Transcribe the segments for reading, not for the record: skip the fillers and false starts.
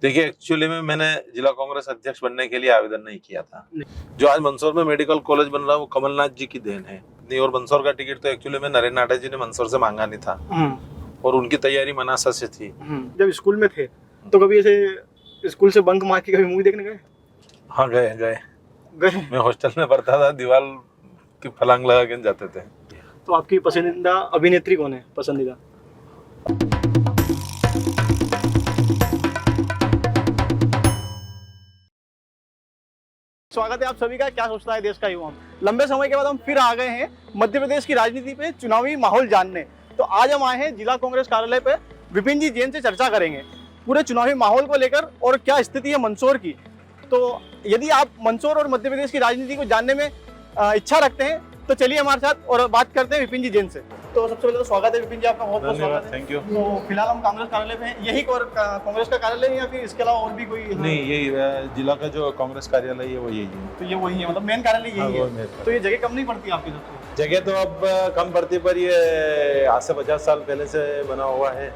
देखिए, एक्चुअली में मैंने जिला कांग्रेस अध्यक्ष बनने के लिए आवेदन नहीं किया था। जो आज मंदसौर में मेडिकल कॉलेज बन रहा है वो कमलनाथ जी की देन है। नहीं, और मंदसौर का टिकट तो एक्चुअली में नरेंद्र नाडा जी ने मंदसौर से मांगा नहीं था और उनकी तैयारी मनासा से थी। जब स्कूल में थे तो कभी ऐसे स्कूल से बंक मार के कभी मूवी देखने गए? हाँ, गए। गए। मैं हॉस्टल में पढ़ता था, दीवार की फलांग लगा के जाते थे। तो आपकी पसंदीदा अभिनेत्री कौन है? पसंदीदा स्वागत है आप सभी का। क्या सोचता है देश का युवा? लंबे समय के बाद हम फिर आ गए हैं मध्य प्रदेश की राजनीति पे चुनावी माहौल जानने। तो आज हम आए हैं जिला कांग्रेस कार्यालय पे विपिन जी जैन से चर्चा करेंगे पूरे चुनावी माहौल को लेकर और क्या स्थिति है मंदसौर की। तो यदि आप मंदसौर और मध्य प्रदेश की राजनीति को जानने में इच्छा रखते हैं तो चलिए हमारे साथ और बात करते हैं विपिन जी जैन से। तो सबसे पहले तो स्वागत है विपिन जी, आपका बहुत बहुत स्वागत है। Thank you. तो फिलहाल हम कांग्रेस कार्यालय पे हैं, यही कांग्रेस का कार्यालय है या फिर इसके अलावा और भी कोई? नहीं, यही जिला का जो कांग्रेस कार्यालय है वो यही है। तो ये वही है, मतलब मेन कार्यालय यही हाँ, है। तो ये जगह कम नहीं पड़ती आपकी तरफ से? जगह तो अब कम पड़ती, पर ये आज से 50 साल पहले से बना हुआ है।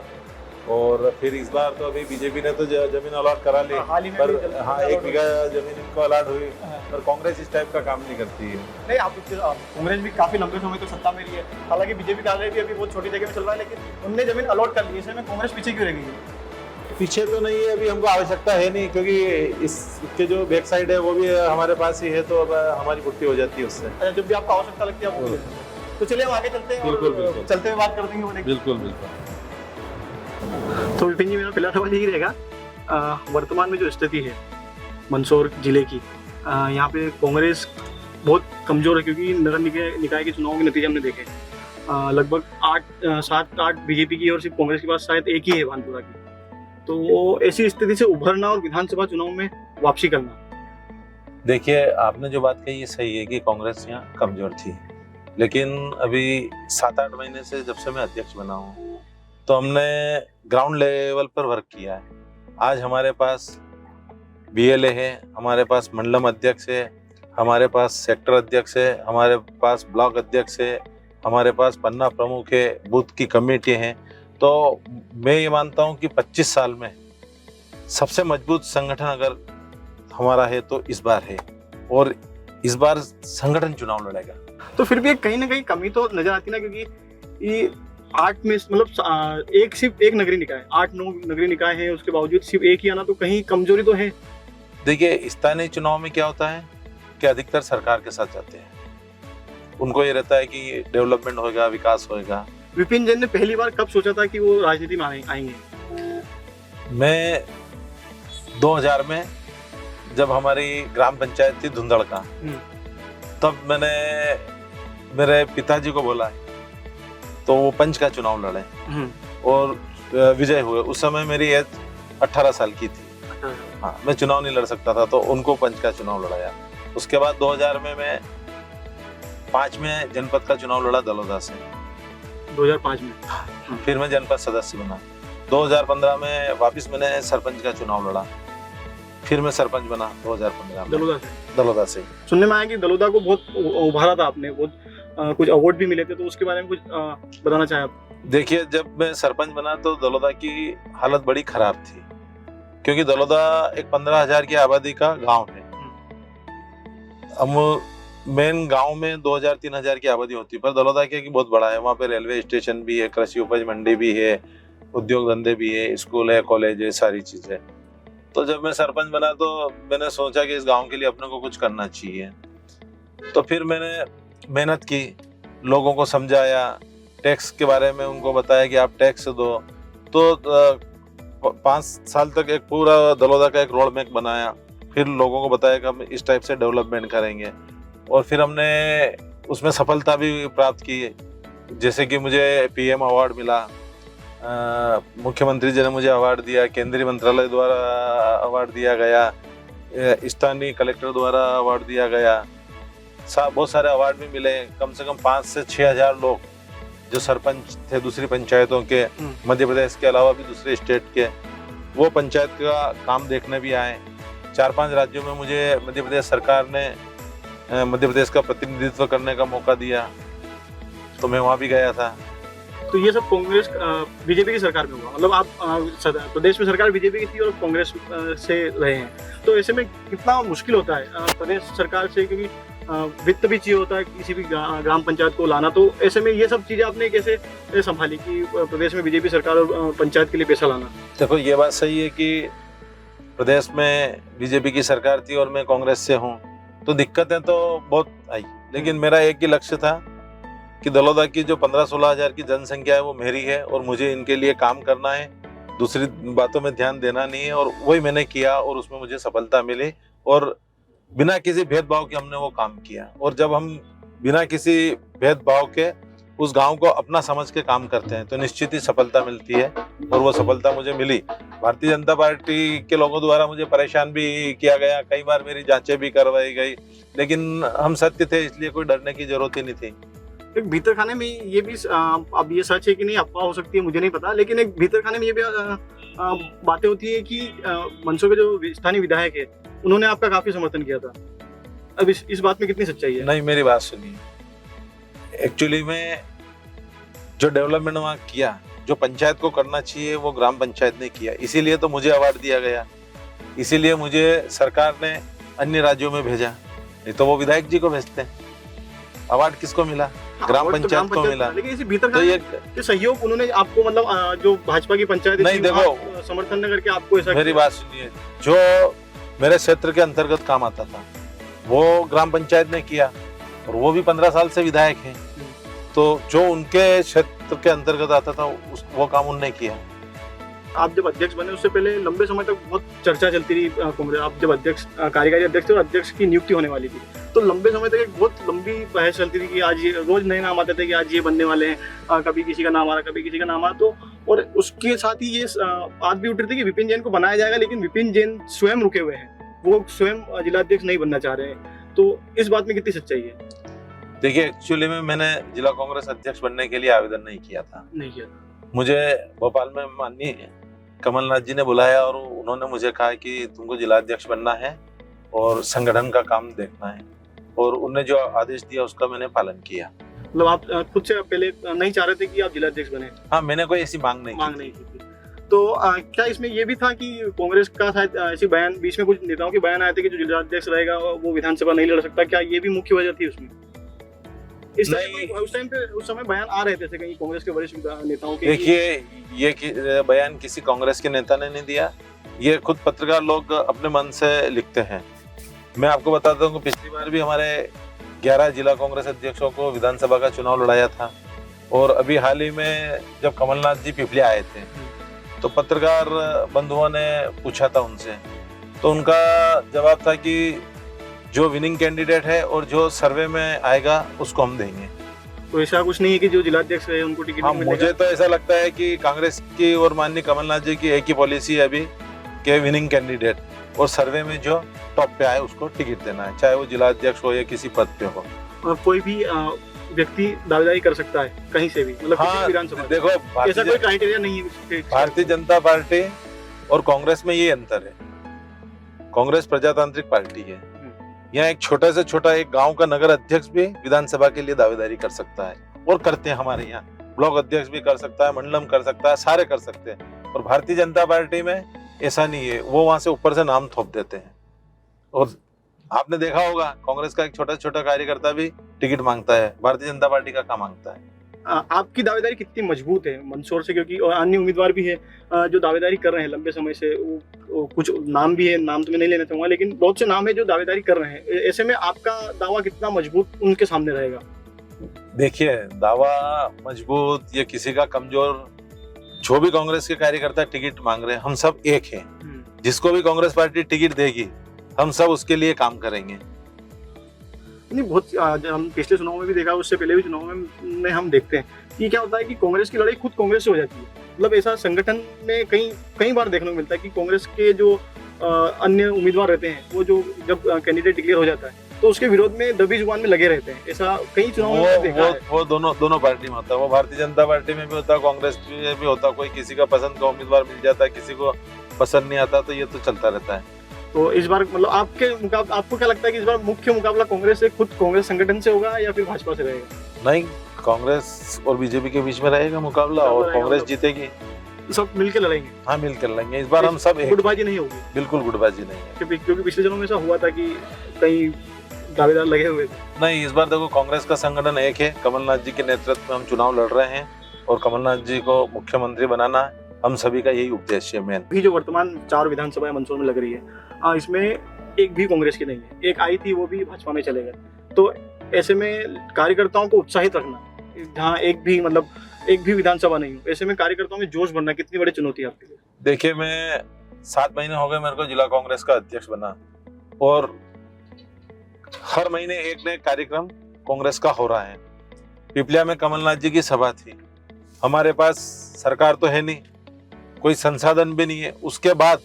और फिर इस बार तो अभी बीजेपी ने तो जमीन अलॉट करा ली, पर हाँ 1 बीघा जमीन इनको अलॉट हुई, पर कांग्रेस इस टाइप का काम नहीं करती है। नहीं, आप कांग्रेस भी काफी लंबे समय तो सत्ता में रही है, हालांकि बीजेपी कार्यालय भी अभी बहुत छोटी जगह में चल रहा है, लेकिन उनने जमीन अलॉट कर ली है। इसमें कांग्रेस पीछे क्यों रह गई है? पीछे तो नहीं है, अभी हमको आवश्यकता है नहीं, क्योंकि इसके जो बैक साइड है वो भी हमारे पास ही है, तो अब हमारी पूर्ति हो जाती है उससे। अच्छा, जब भी आपको आवश्यकता लगती है आप वो ले लेते हैं। तो चलिए हम आगे चलते हैं और चलते हुए बात करते हैं। बिल्कुल। तो विपिन जी, मेरा पहला सवाल यही रहेगा, वर्तमान में जो स्थिति है मंदसौर जिले की, यहाँ पे कांग्रेस बहुत कमजोर है, क्योंकि नगर निकाय के चुनाव के नतीजे हमने देखे। लगभग 7-8 बीजेपी की और सिर्फ कांग्रेस के पास शायद एक ही है भानपुरा की। तो वो ऐसी स्थिति से उभरना और विधानसभा चुनाव में वापसी करना। देखिए, आपने जो बात कही ये सही है कि कांग्रेस यहाँ कमजोर थी, लेकिन अभी 7-8 महीने से जब से मैं अध्यक्ष बना हूँ तो हमने ग्राउंड लेवल पर वर्क किया है। आज हमारे पास बीएलए है, हमारे पास मंडलम अध्यक्ष है, हमारे पास सेक्टर अध्यक्ष है, हमारे पास ब्लॉक अध्यक्ष है, हमारे पास पन्ना प्रमुख है, बूथ की कमेटी है। तो मैं ये मानता हूँ कि 25 साल में सबसे मजबूत संगठन अगर हमारा है तो इस बार है, और इस बार संगठन चुनाव लड़ेगा। तो फिर भी कहीं ना कहीं कमी तो नजर आती ना, क्योंकि ये 8 में मतलब सिर्फ एक नगरीय निकाय, 8-9 नगरीय निकाय है, उसके बावजूद सिर्फ एक ही आना, तो कहीं कमजोरी तो है। देखिए, स्थानीय चुनाव में क्या होता है कि अधिकतर सरकार के साथ जाते हैं, उनको ये रहता है कि डेवलपमेंट होगा, विकास होगा। विपिन जैन ने पहली बार कब सोचा था कि वो राजनीति में आएंगे? मैं 2000 में जब हमारी ग्राम पंचायत थी धुंधड़का, तब मैंने मेरे पिताजी को बोला, तो वो पंच का चुनाव लड़े और विजय हुए। उस समय मेरी एज 18 साल की थी। हाँ, मैं चुनाव नहीं लड़ सकता था, तो उनको पंच का चुनाव लड़ाया। उसके बाद 2000 में मैं 5 में जनपद का चुनाव लड़ा दलोदा से। 2005 में फिर मैं जनपद सदस्य बना। 2015 में वापस मैंने सरपंच का चुनाव लड़ा, फिर मैं सरपंच बना 2015 में दलोदा से। सुनने में आया कि दलोदा को बहुत उभारा था आपने, बहुत कुछ अवार्ड भी मिले थे, तो उसके बारे में कुछ बताना चाहे आप? देखिए, जब मैं सरपंच बना तो दलोदा की हालत बड़ी खराब थी, क्योंकि दलोदा एक 15,000 की आबादी का गांव है। हम मेन गांव में 2,000-3,000 की आबादी होती है, पर दलोदा क्या कि बहुत बड़ा है। वहाँ पे रेलवे स्टेशन भी है, कृषि उपज मंडी भी है, उद्योग धंधे भी है, स्कूल है, कॉलेज है, सारी चीजें। तो जब मैं सरपंच बना तो मैंने सोचा कि इस गांव के लिए अपने को कुछ करना चाहिए। तो फिर मैंने मेहनत की, लोगों को समझाया, टैक्स के बारे में उनको बताया कि आप टैक्स दो। तो 5 साल तक एक पूरा दलोदा का एक रोड मैप बनाया, फिर लोगों को बताया कि हम इस टाइप से डेवलपमेंट करेंगे, और फिर हमने उसमें सफलता भी प्राप्त की। जैसे कि मुझे पीएम अवार्ड मिला, मुख्यमंत्री जी ने मुझे अवार्ड दिया, केंद्रीय मंत्रालय द्वारा अवार्ड दिया गया, स्थानीय कलेक्टर द्वारा अवार्ड दिया गया, बहुत सारे अवार्ड भी मिले। कम से कम 5 से 6 हजार लोग जो सरपंच थे दूसरी पंचायतों के, मध्य प्रदेश के अलावा भी दूसरे स्टेट के, वो पंचायत का काम देखने भी आए। 4-5 राज्यों में मुझे मध्य प्रदेश सरकार ने मध्य प्रदेश का प्रतिनिधित्व करने का मौका दिया, तो मैं वहाँ भी गया था। तो ये सब कांग्रेस बीजेपी की सरकार में हुआ, मतलब आप प्रदेश में सरकार बीजेपी की थी और कांग्रेस से रहे हैं, तो ऐसे में कितना मुश्किल होता है प्रदेश सरकार से, क्योंकि वित्त भी चाहिए होता है किसी भी ग्राम पंचायत को लाना, तो ऐसे में ये सब चीज़ें आपने कैसे संभाली कि प्रदेश में बीजेपी सरकार और पंचायत के लिए पैसा लाना? देखो ये बात सही है कि प्रदेश में बीजेपी की सरकार थी और मैं कांग्रेस से हूँ, तो दिक्कतें तो बहुत आई, लेकिन मेरा एक ही लक्ष्य था कि दलोदा की जो 15-16 हजार की जनसंख्या है वो मेरी है और मुझे इनके लिए काम करना है, दूसरी बातों में ध्यान देना नहीं है, और वही मैंने किया और उसमें मुझे सफलता मिली और बिना किसी भेदभाव के हमने वो काम किया। और जब हम बिना किसी भेदभाव के उस गांव को अपना समझ के काम करते हैं तो निश्चित ही सफलता मिलती है, और वो सफलता मुझे मिली। भारतीय जनता पार्टी के लोगों द्वारा मुझे परेशान भी किया गया, कई बार मेरी जांचें भी करवाई गई, लेकिन हम सत्य थे इसलिए कोई डरने की जरूरत ही नहीं थी। एक भीतर खाने में ये भी अब ये सच है कि नहीं, अफवाह हो सकती है मुझे नहीं पता, लेकिन एक भीतर खाने में ये भी बातें होती है कि मंदसौर के जो स्थानीय विधायक है उन्होंने आपका काफी समर्थन किया था। अब इस बात में कितनी सच्चाई है? नहीं, मेरी बात सुनिए, एक्चुअली में जो डेवलपमेंट वहाँ किया, जो पंचायत को करना चाहिए वो ग्राम पंचायत ने किया, इसीलिए तो मुझे अवार्ड दिया गया, इसीलिए मुझे सरकार ने अन्य राज्यों में भेजा, नहीं तो वो विधायक जी को भेजते हैं। अवार्ड किसको मिला? ग्राम पंचायत को मिला। लेकिन इसी भीतर तो ये सहयोग उन्होंने आपको, मतलब जो भाजपा की पंचायत नहीं, देखो समर्थन न करके आपको ऐसा, मेरी बात सुनिए, जो मेरे क्षेत्र के अंतर्गत काम आता था वो ग्राम पंचायत ने किया, और वो भी 15 साल से विधायक हैं, तो जो उनके क्षेत्र के अंतर्गत आता था वो काम उन्होंने किया। आप जब अध्यक्ष बने उससे पहले लंबे समय तक बहुत चर्चा चलती रही कांग्रेस, आप जब अध्यक्ष कार्यकारी अध्यक्ष थे और अध्यक्ष की नियुक्ति होने वाली थी, तो लंबे समय तक एक बहुत लंबी बहस चलती थी कि आज ये रोज नए नाम आते थे कि आज ये बनने वाले हैं, कभी किसी का नाम आ रहा, कभी किसी का नाम आ रहा, तो और उसके साथ ही ये बात भी उठ रही थी कि विपिन जैन को बनाया जाएगा, लेकिन विपिन जैन स्वयं रुके हुए हैं, वो स्वयं जिलाध्यक्ष नहीं बनना चाह रहे हैं, तो इस बात में कितनी सच्चाई है? देखिए, एक्चुअली में मैंने जिला कांग्रेस अध्यक्ष बनने के लिए आवेदन नहीं किया था। मुझे भोपाल में माननीय कमलनाथ जी ने बुलाया और उन्होंने मुझे कहा कि तुमको जिलाध्यक्ष बनना है और संगठन का काम देखना है, और उन्होंने जो आदेश दिया उसका मैंने पालन किया। मतलब आप खुद से पहले नहीं चाह रहे थे कि आप जिलाध्यक्ष बने? हाँ, मैंने कोई ऐसी मांग नहीं की थी। तो क्या इसमें ये भी था कि कांग्रेस का शायद ऐसी बयान, बीच में कुछ नेताओं के बयान आए थे कि जो जिलाध्यक्ष रहेगा वो विधानसभा नहीं लड़ सकता, क्या ये भी मुख्य वजह थी उसमें? उस टाइम पे उस समय बयान आ रहे थे कहीं कांग्रेस के वरिष्ठ नेताओं के? देखिए, ये बयान किसी कांग्रेस के नेता ने नहीं दिया, ये खुद पत्रकार लोग अपने मन से लिखते हैं। मैं आपको बताता हूँ कि पिछली बार भी हमारे 11 जिला कांग्रेस अध्यक्षों को विधानसभा का चुनाव लड़ाया था, और अभी हाल ही में जब कमलनाथ जी पिपली आए थे तो पत्रकार बंधुओं ने पूछा था उनसे, तो उनका जवाब था कि जो विनिंग कैंडिडेट है और जो सर्वे में आएगा उसको हम देंगे। तो ऐसा कुछ नहीं है कि जो जिलाध्यक्ष है उनको टिकट नहीं मिलेगा? मुझे तो ऐसा लगता है कि कांग्रेस की और माननीय कमलनाथ जी की एक ही पॉलिसी है अभी कि विनिंग कैंडिडेट और सर्वे में जो टॉप पे आए उसको टिकट देना है, चाहे वो जिलाध्यक्ष हो या किसी पद पे हो। कोई भी व्यक्ति दावेदारी कर सकता है कहीं से भी, मतलब हाँ, विधानसभा? देखो, ऐसा कोई क्राइटेरिया नहीं है। भारतीय जनता पार्टी और कांग्रेस में ये अंतर है, कांग्रेस प्रजातांत्रिक पार्टी है, यहाँ एक छोटा से छोटा एक गांव का नगर अध्यक्ष भी विधानसभा के लिए दावेदारी कर सकता है, और करते हैं हमारे यहाँ। ब्लॉक अध्यक्ष भी कर सकता है, मंडलम कर सकता है, सारे कर सकते हैं। और भारतीय जनता पार्टी में ऐसा नहीं है, वो वहां से ऊपर से नाम थोप देते हैं। और आपने देखा होगा कांग्रेस का एक छोटा छोटा कार्यकर्ता भी टिकट मांगता है, भारतीय जनता पार्टी का क्या मांगता है। आपकी दावेदारी कितनी मजबूत है मंदसौर से, क्योंकि और अन्य उम्मीदवार भी है जो दावेदारी कर रहे हैं लंबे समय से, वो कुछ नाम भी है, नाम तो मैं नहीं लेना चाहूंगा, लेकिन बहुत से नाम है जो दावेदारी कर रहे हैं, ऐसे में आपका दावा कितना मजबूत उनके सामने रहेगा? देखिए, दावा मजबूत या किसी का कमजोर, जो भी कांग्रेस के कार्यकर्ता टिकट मांग रहे हैं, हम सब एक हैं। जिसको भी कांग्रेस पार्टी टिकट देगी हम सब उसके लिए काम करेंगे। नहीं, बहुत हम पिछले चुनाव में भी देखा, उससे पहले भी चुनाव में हम देखते हैं कि क्या होता है कि कांग्रेस की लड़ाई खुद कांग्रेस से हो जाती है। मतलब ऐसा संगठन में कई बार देखने को मिलता है कि कांग्रेस के जो अन्य उम्मीदवार रहते हैं, वो जो जब कैंडिडेट डिक्लेयर हो जाता है तो उसके विरोध में दबी जुबान में लगे रहते हैं। ऐसा कई चुनावों में देखा है। वो दोनों पार्टी में होता है, वो भारतीय जनता पार्टी में भी होता है, कांग्रेस में भी होता है। कोई किसी का पसंद का उम्मीदवार मिल जाता है, किसी को पसंद नहीं आता, तो ये तो चलता रहता है। तो इस बार मतलब आपको क्या लगता है कि इस बार मुख्य मुकाबला कांग्रेस से, खुद कांग्रेस संगठन से होगा या फिर भाजपा से रहेगा? नहीं, कांग्रेस और बीजेपी के बीच में रहेगा मुकाबला और कांग्रेस जीतेगी। सब मिलकर लड़ेंगे, हाँ मिलकर लड़ेंगे इस बार हम सब एक। गुटबाजी नहीं होगी, बिल्कुल गुटबाजी नहीं है, क्योंकि पिछले दिनों में ऐसा हुआ था कि कई दावेदार लगे हुए थे। नहीं इस बार देखो कांग्रेस का संगठन एक है, कमलनाथ जी के नेतृत्व में हम चुनाव लड़ रहे हैं और कमलनाथ जी को मुख्यमंत्री बनाना है, हम सभी का यही उद्देश्य है मेन। अभी जो वर्तमान 4 विधानसभाएं मंदसौर में लग रही है, इसमें एक भी कांग्रेस की नहीं है, एक आई थी वो भी भाजपा में चले गए। तो ऐसे में कार्यकर्ताओं को उत्साहित रखना, जहाँ एक भी विधानसभा नहीं हो, ऐसे में कार्यकर्ताओं में जोश बनना कितनी बड़ी चुनौती है आपके लिए? देखिए मैं 7 महीने हो गए मेरे को जिला कांग्रेस का अध्यक्ष बना और हर महीने एक नए कार्यक्रम कांग्रेस का हो रहा है। पिपलिया में कमलनाथ जी की सभा थी, हमारे पास सरकार तो है नहीं, कोई संसाधन भी नहीं है, उसके बाद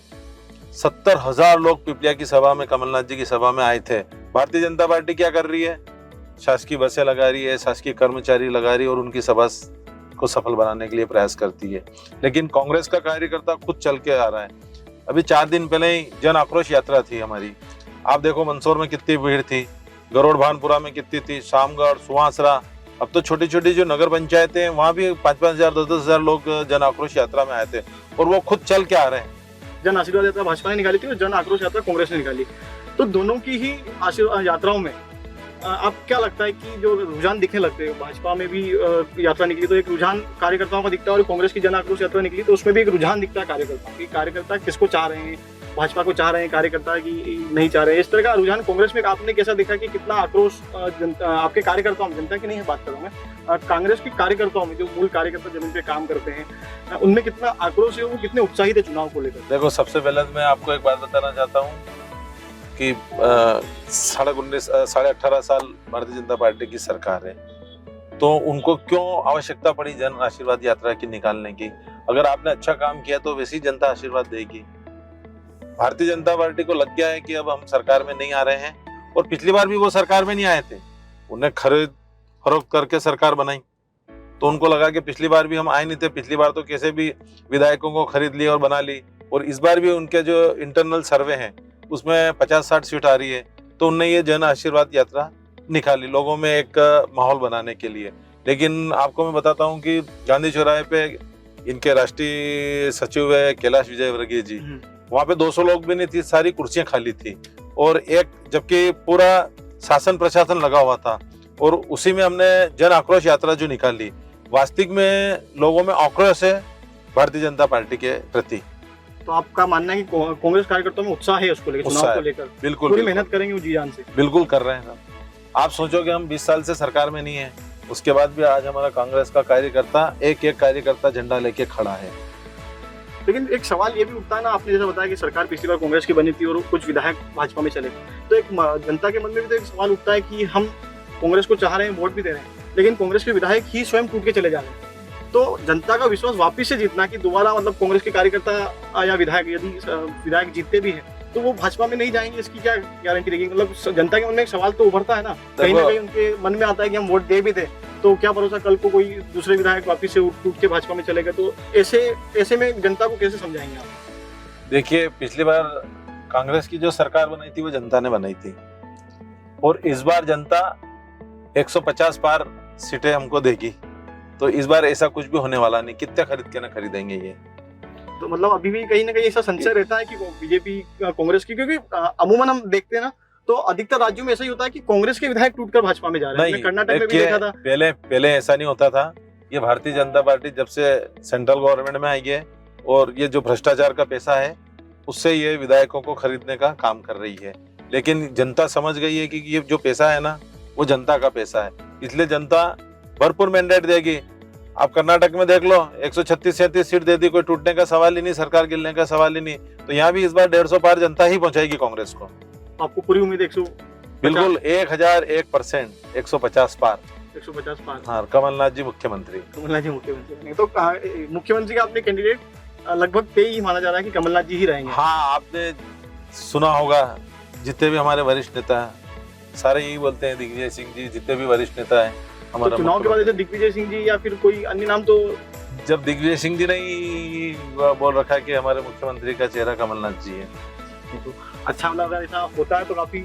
70,000 लोग पिपलिया की सभा में, कमलनाथ जी की सभा में आए थे। भारतीय जनता पार्टी क्या कर रही है, शासकीय बसें लगा रही है, शासकीय कर्मचारी लगा रही है और उनकी सभा को सफल बनाने के लिए प्रयास करती है। लेकिन कांग्रेस का कार्यकर्ता खुद चल के आ रहा है। अभी 4 दिन पहले ही जन आक्रोश यात्रा थी हमारी, आप देखो मंदसौर में कितनी भीड़ थी, गरुड़ भानपुरा में कितनी थी, शामगढ़, सुहासरा, अब तो छोटी छोटी जो नगर पंचायतें हैं वहाँ भी 5-5 हजार 10-10 हजार लोग जन आक्रोश यात्रा में आए थे और वो खुद चल के आ रहे हैं। जन आशीर्वाद यात्रा भाजपा ने निकाली थी और जन आक्रोश यात्रा कांग्रेस ने निकाली, तो दोनों की ही आशीर्वाद यात्राओं में आप क्या लगता है कि जो रुझान दिखने लगते हैं, भाजपा में भी यात्रा निकली तो एक रुझान कार्यकर्ताओं का दिखता है और कांग्रेस की जन आक्रोश यात्रा निकली तो उसमें भी एक रुझान दिखता है कार्यकर्ताओं की, कार्यकर्ता किसको चाह रहे हैं, भाजपा को चाह रहे हैं, कार्यकर्ता की नहीं चाह रहे हैं, इस तरह का रुझान कांग्रेस में आपने कैसा देखा कि कितना आक्रोश आपके कार्यकर्ताओं में, जनता की नहीं बात कर रहा हूं मैं, कांग्रेस के कार्यकर्ताओं में, जो मूल कार्यकर्ता जमीन पे काम करते हैं, उनमें कितना आक्रोश है, वो कितने उत्साहित है चुनाव को लेकर? देखो सबसे पहले मैं आपको एक बात बताना चाहता हूँ कि 18.5 साल भारतीय जनता पार्टी की सरकार है, तो उनको क्यों आवश्यकता पड़ी जन आशीर्वाद यात्रा की निकालने की? अगर आपने अच्छा काम किया तो वैसी जनता आशीर्वाद देगी। भारतीय जनता पार्टी को लग गया है कि अब हम सरकार में नहीं आ रहे हैं, और पिछली बार भी वो सरकार में नहीं आए थे, उन्हें खरीद फरोख्त करके सरकार बनाई, तो उनको लगा कि पिछली बार भी हम आए नहीं थे, पिछली बार तो कैसे भी विधायकों को खरीद ली और बना ली, और इस बार भी उनके जो इंटरनल सर्वे हैं उसमें 50-60 सीट आ रही है, तो उनने ये जन आशीर्वाद यात्रा निकाली लोगों में एक माहौल बनाने के लिए। लेकिन आपको मैं बताता हूँ कि गांधी चौराहे पे इनके राष्ट्रीय सचिव है कैलाश विजयवर्गीय जी, वहाँ पे 200 लोग भी नहीं थी, सारी कुर्सियां खाली थी, और एक जबकि पूरा शासन प्रशासन लगा हुआ था, और उसी में हमने जन आक्रोश यात्रा जो निकाली, वास्तविक में लोगों में आक्रोश है भारतीय जनता पार्टी के प्रति। तो आपका मानना है कि कांग्रेस कार्यकर्ताओं में उत्साह है उसको लेकर, चुनाव को लेकर? बिल्कुल, पूरी मेहनत करेंगे वो जी जान से। बिल्कुल कर रहे हैं। आप सोचो कि हम 20 साल से सरकार में नहीं है, उसके बाद भी आज हमारा कांग्रेस का कार्यकर्ता एक कार्यकर्ता झंडा लेके खड़ा है। लेकिन एक सवाल ये भी उठता है ना, आपने जैसा बताया कि सरकार पिछली बार कांग्रेस की बनी थी और कुछ विधायक भाजपा में चले, तो एक जनता के मन में भी तो एक सवाल उठता है कि हम कांग्रेस को चाह रहे हैं, वोट भी दे रहे हैं, लेकिन कांग्रेस के विधायक ही स्वयं टूट के चले जा रहे हैं। तो जनता का विश्वास वापिस से जीतना कि दोबारा कांग्रेस के कार्यकर्ता या विधायक, यदि विधायक जीतते भी हैं तो वो भाजपा में नहीं जाएंगे, इसकी क्या गारंटी रहेगी? जनता के मन में एक सवाल तो उभरता है ना, कहीं ना कहीं उनके मन में आता है कि हम वोट दे भी दें तो क्या भरोसा कल को कोई दूसरे विधायक वापिस से टूट के भाजपा में चलेगा, तो ऐसे में जनता को कैसे समझाएंगे आप? देखिए पिछली बार कांग्रेस की जो सरकार बनाई थी वो जनता ने बनाई थी, और इस बार जनता 150 पार सीटें हमको देगी, तो इस बार ऐसा कुछ भी होने वाला नहीं, कितने खरीद के ना खरीदेंगे ये। तो अभी भी कहीं ना कहीं ऐसा संशय रहता है कि बीजेपी कांग्रेस की, क्योंकि अमूमन हम देखते हैं ना तो अधिकतर राज्यों में ऐसा ही होता है कि कांग्रेस के विधायक टूटकर भाजपा में जा रहे हैं। कर्नाटक में भी देखा था, पहले ऐसा नहीं होता था। ये भारतीय जनता पार्टी जब से सेंट्रल गवर्नमेंट में आई है और ये जो भ्रष्टाचार का पैसा है उससे ये विधायकों को खरीदने का काम कर रही है, लेकिन जनता समझ गई है कि ये जो पैसा है ना वो जनता का पैसा है, इसलिए जनता भरपूर मैंडेट देगी। आप कर्नाटक में देख लो, 136-37 सीट दे दी, कोई टूटने का सवाल ही नहीं, सरकार गिरने का सवाल ही नहीं, तो यहाँ भी इस बार 150 पार जनता ही पहुंचाएगी कांग्रेस को। आपको पूरी उम्मीद? 100 बिल्कुल 1001%, 150 पार। 150 पार। हाँ, कमलनाथ जी मुख्यमंत्री। कमलनाथ जी मुख्यमंत्री, तो मुख्यमंत्री का अपने कैंडिडेट लगभग तय ही माना जा रहा है कि कमलनाथ जी ही रहेंगे। हाँ, आपने सुना होगा जितने भी हमारे वरिष्ठ नेता सारे यही बोलते हैं, दिग्विजय सिंह जी, जितने भी वरिष्ठ नेता है हमारा। तो चुनाव के बाद दिग्विजय सिंह जी या फिर कोई अन्य नाम, तो जब दिग्विजय सिंह जी ने ही बोल रखा है कि हमारे मुख्यमंत्री का चेहरा कमलनाथ जी है, तो अच्छा, अगर ऐसा होता है तो काफी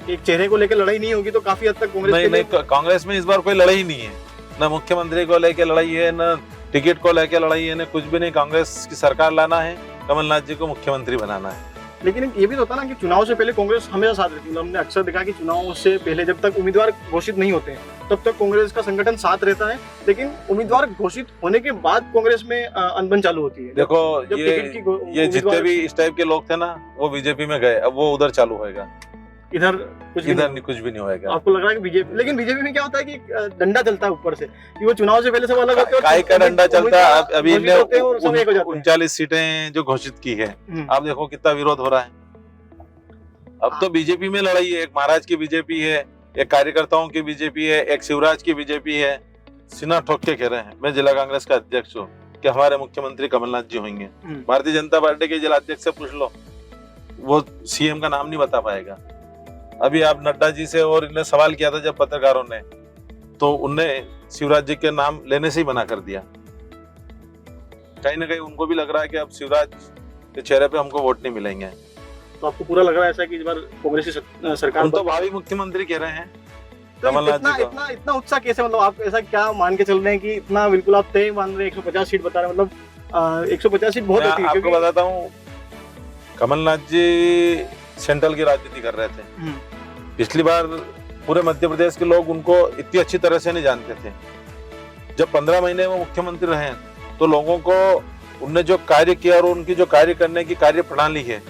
एक चेहरे को लेकर लड़ाई नहीं होगी, तो काफी हद तक कांग्रेस नहीं, कांग्रेस में इस बार कोई लड़ाई नहीं है, न मुख्यमंत्री को लेके लड़ाई है, न टिकट को लेके लड़ाई है, न कुछ भी नहीं। कांग्रेस की सरकार लाना है, कमलनाथ जी को मुख्यमंत्री बनाना है। लेकिन ये भी तो होता ना कि चुनाव से पहले कांग्रेस हमेशा साथ रहती है। हमने अक्सर देखा कि चुनाव से पहले जब तक उम्मीदवार घोषित नहीं होते हैं तब तक कांग्रेस का संगठन साथ रहता है, लेकिन उम्मीदवार घोषित होने के बाद कांग्रेस में अनबन चालू होती है। देखो जब ये जितने भी इस टाइप के लोग थे ना, वो बीजेपी में गए, अब वो उधर चालू होएगा। इधर कुछ भी नहीं होएगा। आपको लग रहा है कि बीजेपी, लेकिन बीजेपी में क्या होता है कि डंडा चलता है ऊपर से कि वो चुनाव से पहले सब अलग होते हैं, काय का डंडा चलता है। अभी इनने 39 सीटें जो घोषित की है, आप देखो कितना विरोध हो रहा है। अब तो बीजेपी में लड़ाई है, एक महाराज की बीजेपी है, एक कार्यकर्ताओं की बीजेपी है, एक शिवराज की बीजेपी है। सीना ठोक के कह रहे हैं, मैं जिला कांग्रेस का अध्यक्ष हूँ, कि हमारे मुख्यमंत्री कमलनाथ जी होंगे। भारतीय जनता पार्टी के जिला अध्यक्ष से पूछ लो, वो सीएम का नाम नहीं बता पाएगा। अभी आप नड्डा जी से और इन्हें सवाल किया था जब पत्रकारों ने, तो उनने शिवराज जी के नाम लेने से ही मना कर दिया। कहीं ना कहीं उनको भी लग रहा है कि अब शिवराज के चेहरे पे हमको वोट नहीं मिलेंगे। तो आपको पूरा लग रहा है ऐसा कि इस बार कांग्रेस की सरकार, तो भावी मुख्यमंत्री कह रहे हैं तो कमलनाथ जी को। इतना उत्साह कैसे, मतलब आप ऐसा क्या मान के चल रहे हैं कि इतना बिल्कुल आप तय मान रहे हैं? 150 सीट बता रहे हैं, मतलब 150 सीट बहुत होती है। आपको बताता हूँ, कमलनाथ जी सेंट्रल की राजनीति कर रहे थे। पिछली बार पूरे मध्य प्रदेश के लोग उनको इतनी अच्छी तरह से नहीं जानते थे। जब 15 महीने वो मुख्यमंत्री रहे, तो लोगों को उनने जो कार्य किया और उनकी जो कार्य करने की कार्य प्रणाली है,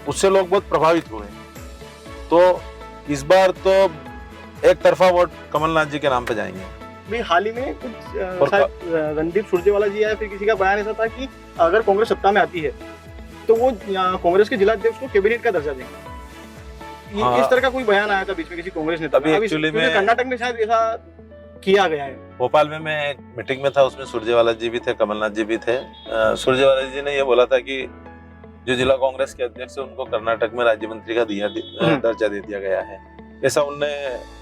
उससे लोग बहुत प्रभावित हुए। तो इस बार तो एक तरफा वोट कमलनाथ जी के नाम पे जाएंगे। भी हाल ही में कुछ रणदीप सुरजेवाला जी या फिर किसी का बयान ऐसा था कि अगर कांग्रेस सत्ता में आती है तो वो कांग्रेस के जिला अध्यक्ष को कैबिनेट का दर्जा देंगे। इस तरह का कोई बयान आया था बीच में किसी कांग्रेस नेता का। एक्चुअली में कर्नाटक में शायद ऐसा किया गया है। भोपाल में मैं एक मीटिंग में था, उसमें सुरजेवाला जी भी थे, कमलनाथ जी भी थे। सुरजेवाला जी ने ये बोला था कि जो जिला कांग्रेस के अध्यक्ष है उनको कर्नाटक में राज्य मंत्री का दर्जा दे दिया गया है, ऐसा उनने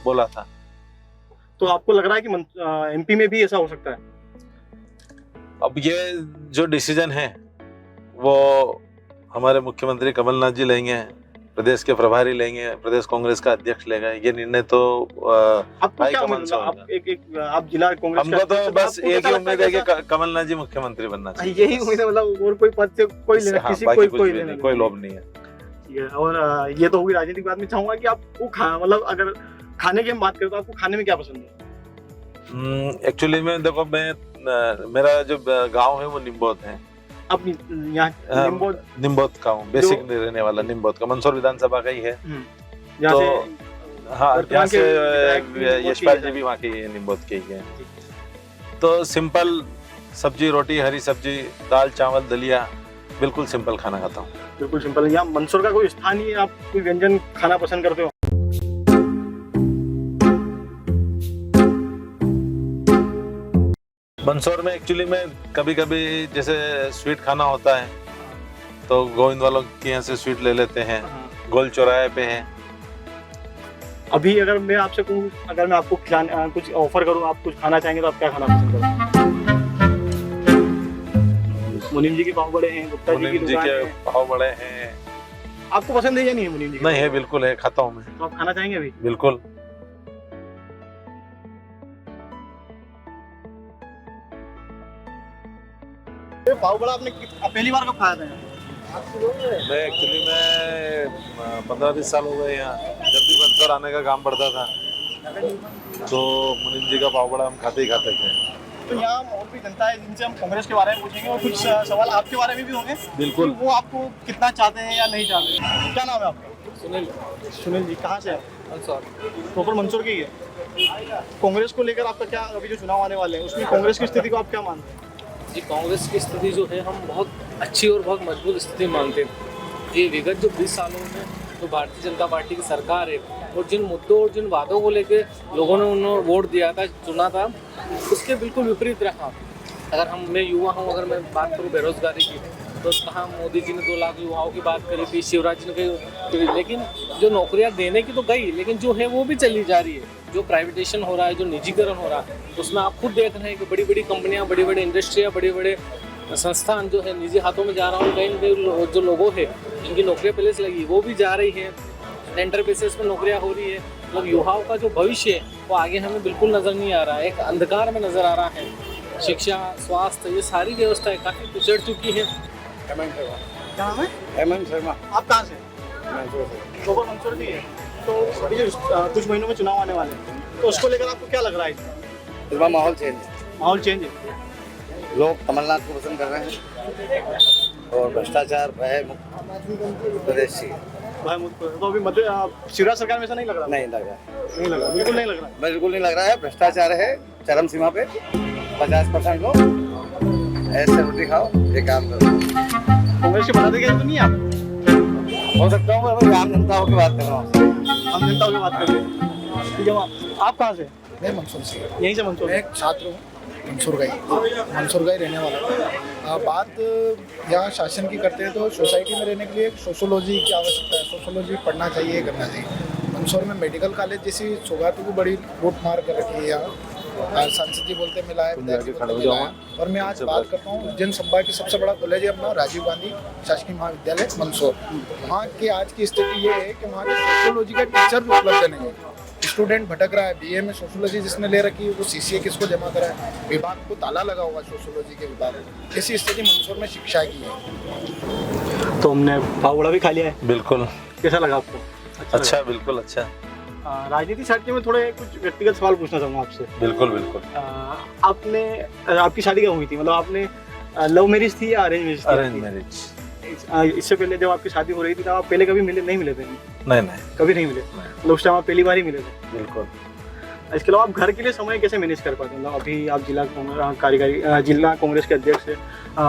बोला था। तो आपको लग रहा है कि एमपी में भी ऐसा हो सकता है? अब ये जो डिसीजन है वो हमारे मुख्यमंत्री कमलनाथ जी लेंगे, प्रदेश के प्रभारी लेंगे, प्रदेश कांग्रेस का अध्यक्ष लेगा। ये निर्णय तो आपको क्या मतलब, आप जिला कांग्रेस, हमको तो बस एक ही उम्मीद है कि कमलनाथ जी मुख्यमंत्री बनना चाहिए। यही उम्मीद है, मतलब और कोई पद से कोई लेना, किसी कोई लोभ नहीं है। और ये तो हुई राजनीतिक बात में। चाहूंगा कि आपको मतलब अगर खाने की हम बात करें तो आपको खाने में क्या पसंद है? एक्चुअली में देखो, मेरा जो गाँव है वो निम्बोत है। अब यहाँ निम्बोत का हूँ, बेसिक रहने वाला निम्बोत का, मंदसौर विधानसभा का ही है। तो हाँ, यहाँ से यशपाल जी भी वहाँ के निम्बोत के ही है। तो सिंपल सब्जी रोटी, हरी सब्जी, दाल चावल दलिया, बिल्कुल सिंपल खाना खाता हूँ। बिल्कुल सिंपल। यहाँ मंदसौर का कोई स्थानीय आप कोई व्यंजन खाना पसंद करते हो? मंदसौर में एक्चुअली में कभी कभी जैसे स्वीट खाना होता है तो गोविंद वालों के यहाँ से स्वीट ले लेते हैं, गोल चौराहे पे है। अभी अगर मैं आपसे कहूँ, अगर मैं आपको कुछ ऑफर करूँ, आप कुछ खाना चाहेंगे तो आप क्या खाना पसंद करोगे? मुनीम जी के पाव बड़े हैं, गुप्ता जी के पाव बड़े हैं। आपको पसंद है या नहीं है मुनीम जी? नहीं है, बिल्कुल है, खाता हूँ मैं। तो आप खाना चाहेंगे अभी? बिल्कुल। पाव बड़ा आपने पहली बार कब खाया था? मैं एक्चुअली में 15-20 साल हो गए यहाँ। जब भी मंदसौर आने का काम पड़ता था तो मुनीम जी का पाव बड़ा हम खाते ही खाते थे। तो यहाँ और भी जनता है जिनसे हम कांग्रेस के बारे में पूछेंगे और कुछ सवाल आपके बारे में भी होंगे। बिल्कुल। वो आपको कितना चाहते हैं या नहीं चाहते? क्या नाम है आपका? सुनील। सुनील जी कहाँ से है? मंदसौर। प्रॉपर मंदसौर के ही है। कांग्रेस को लेकर आपका क्या, अभी जो चुनाव आने वाले हैं उसमें कांग्रेस की स्थिति को आप क्या मानते हैं? जी, कांग्रेस की स्थिति जो है हम बहुत अच्छी और बहुत मजबूत स्थिति मानते हैं। ये विगत जो 20 सालों में जो भारतीय जनता पार्टी की सरकार है और जिन मुद्दों और जिन वादों को लेकर लोगों ने उन्हें वोट दिया था, चुना था, उसके बिल्कुल विपरीत रहा। अगर मैं युवा हूँ, अगर मैं बात करूँ बेरोजगारी की, तो कहाँ मोदी जी ने 2 लाख युवाओं की बात करी थी, शिवराज जी ने कही, लेकिन जो नौकरियाँ देने की तो गई, लेकिन जो है वो भी चली जा रही है। जो प्राइवेटेशन हो रहा है, जो निजीकरण हो रहा है, उसमें आप खुद देख रहे हैं कि बड़ी बड़ी कंपनियां, बड़ी बड़ी इंडस्ट्रियाँ, बड़े बड़े संस्थान जो है निजी हाथों में जा रहा हूँ। कहीं न कहीं जो लोगों हैं जिनकी नौकरियाँ पहले से लगी वो भी जा रही है, टेंडर बेसिस पर नौकरियाँ हो रही है। मतलब युवाओं का जो भविष्य है वो आगे हमें बिल्कुल नज़र नहीं आ रहा है, एक अंधकार में नज़र आ रहा है। शिक्षा, स्वास्थ्य, ये सारी व्यवस्थाएं काफ़ी पिछड़ चुकी है। क्या नाम है? हेमंत शर्मा। आप कहाँ से? गोबर मंसूर जी है। तो अभी जो कुछ महीनों में चुनाव आने वाले हैं, तो उसको लेकर आपको क्या लग रहा है? इस बार माहौल चेंज है, माहौल चेंज है। लोग कमलनाथ को पसंद कर रहे हैं और भ्रष्टाचार भय मुक्त प्रदेश चाहिए। भाई मुझको तो अभी शिवराज सरकार में ऐसा नहीं लग रहा। नहीं लग रहा, नहीं लग रहा, बिल्कुल नहीं लग रहा। बिल्कुल नहीं लग रहा है। भ्रष्टाचार है चरम सीमा पे। 50% लोग ऐसे रोटी खाओ, ये काम करो। कांग्रेस के बना देंगे तो नहीं आप? हो सकता हूँ मैं आम जनता होकर बात कर रहा हूँ। हम जनता की बात कर रहे हैं। ठीक है, आप कहाँ से? मैं मंसूर से, यहीं से मंसूर? मैं एक छात्र हूँ, मंसूर गाई रहने वाला हूँ। बात यहाँ शासन की करते हैं तो सोसाइटी में रहने के लिए सोशोलॉजी की आवश्यकता है। सोशोलॉजी पढ़ना चाहिए, करना चाहिए। मंसूर में मेडिकल कॉलेज जैसी सौगातों को बड़ी लूट मार कर रखी है यहाँ। सांसद जी बोलते मिला है, विधायक जी बोलते मिला है। और मैं आज बात करता हूँ जनसंभा की सबसे बड़ा कॉलेज है अपना राजीव गांधी शासकीय महाविद्यालय मंसूर। वहाँ की आज की स्थिति ये है कि वहाँ के सोशोलॉजी का टीचर उपलब्ध नहीं है। स्टूडेंट भटक रहा है। बीए में सोशोलॉजी जिसने ले रखी है वो सीसीए किसको जमा करा है, विभाग को ताला लगा हुआ सोशोलॉजी के विभाग में। ऐसी स्थिति मंसूर में शिक्षा की है। तो हमने पाव वड़ा भी खा लिया है। बिल्कुल। कैसा लगा आपको? अच्छा, बिल्कुल अच्छा। राजनीति साइड के मैं थोड़े कुछ व्यक्तिगत सवाल पूछना चाहूँगा आपसे। बिल्कुल बिल्कुल। आपकी शादी कब हुई थी? मतलब आपने लव मैरिज थी या अरेंज मैरिज? Arrange marriage. इससे पहले जब आपकी शादी हो रही थी तब आप पहले कभी नहीं मिले थे? नहीं, कभी नहीं मिले। मतलब उस टाइम आप पहली बार ही मिले थे? बिल्कुल। इसके अलावा आप घर के लिए समय कैसे मैनेज कर पाते हैं? मतलब अभी आप जिला कांग्रेस के अध्यक्ष हैं,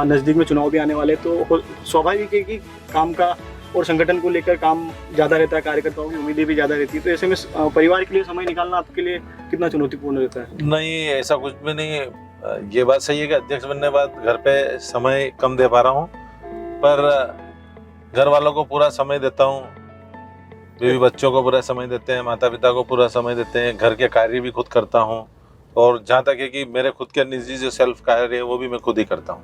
नज़दीक में चुनाव भी आने वाले, तो स्वाभाविक है कि काम का और संगठन को लेकर काम ज़्यादा रहता है, कार्यकर्ताओं की उम्मीदें भी ज़्यादा रहती है। तो ऐसे में परिवार के लिए समय निकालना आपके लिए कितना चुनौतीपूर्ण रहता है? नहीं, ऐसा कुछ भी नहीं है। ये बात सही है कि अध्यक्ष बनने के बाद घर पे समय कम दे पा रहा हूँ, पर घर वालों को पूरा समय देता हूँ, बीवी बच्चों को पूरा समय देते हैं, माता पिता को पूरा समय देते हैं, घर के कार्य भी खुद करता हूँ। और जहाँ तक है कि मेरे खुद के निजी जो सेल्फ कार्य है वो भी मैं खुद ही करता हूँ।